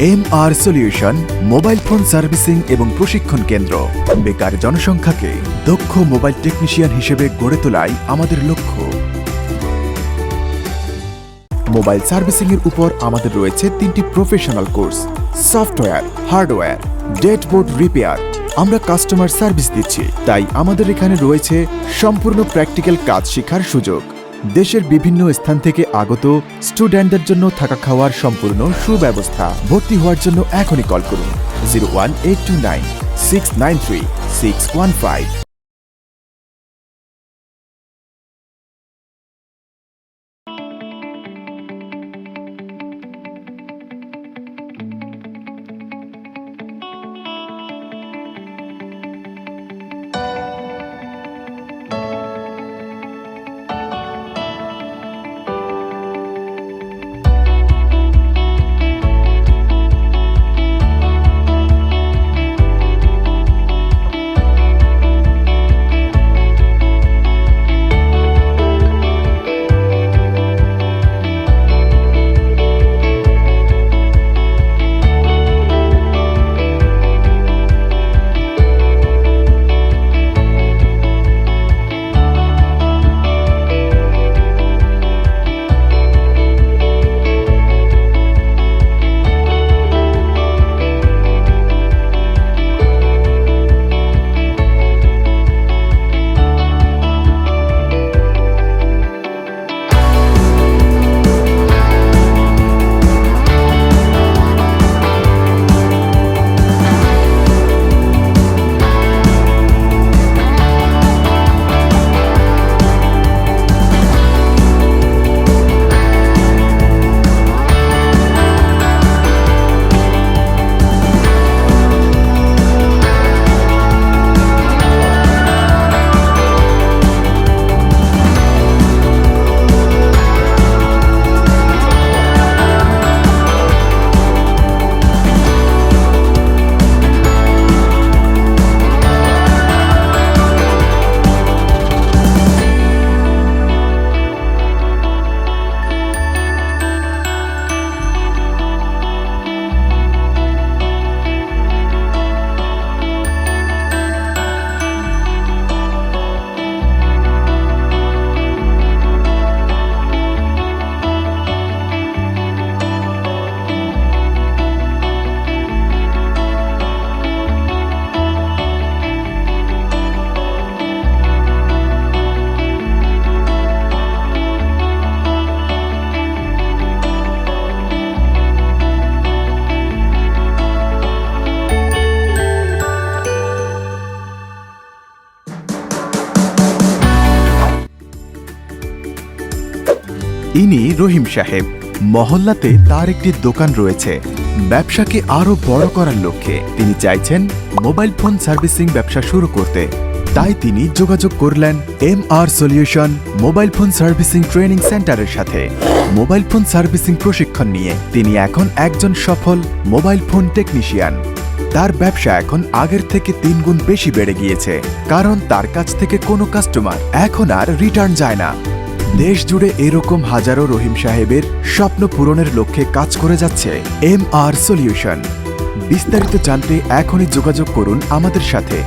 MR solution mobile phone servicing এবং প্রশিক্ষণ কেন্দ্র। বেকার জনসংখ্যাকে দক্ষ মোবাইল টেকনিশিয়ান হিসেবে গড়ে তোলাই আমাদের লক্ষ্য। মোবাইল সার্ভিসিং এর উপর আমাদের রয়েছে 3টি প্রফেশনাল কোর্স: সফটওয়্যার, হার্ডওয়্যার, ডেডবোর্ড রিপেয়ার। আমরা কাস্টমার সার্ভিস দিচ্ছি, তাই আমাদের এখানে রয়েছে সম্পূর্ণ প্র্যাকটিক্যাল কাজ শেখার সুযোগ। দেশের বিভিন্ন স্থান থেকে আগত স্টুডেন্টদের জন্য থাকা খাওয়ার সম্পূর্ণ সুব্যবস্থা। ভর্তি হওয়ার জন্য এখনই কল করুন 01829 693 615। ইনি রহিম সাহেব। মহল্লাতে তার একটি দোকান রয়েছে। ব্যবসাকে আরো বড় করার লক্ষ্যে তিনি চাইছেন মোবাইল ফোন সার্ভিসিং ব্যবসা শুরু করতে। তাই তিনি যোগাযোগ করলেন MR solution mobile phone servicing training সেন্টারের সাথে। মোবাইল ফোন সার্ভিসিং প্রশিক্ষণ নিয়ে তিনি এখন একজন সফল মোবাইল ফোন টেকনিশিয়ান। তার ব্যবসা এখন আগের থেকে 3 গুণ বেশি বেড়ে গিয়েছে, কারণ তার কাছ থেকে কোনো কাস্টমার এখন আর রিটার্ন যায় না। দেশ জুড়ে এরকম হাজারো রহিম সাহেবের স্বপ্ন পূরণের লক্ষ্যে কাজ করে যাচ্ছে MR সলিউশন। বিস্তারিত জানতে এখনই যোগাযোগ করুন আমাদের সাথে।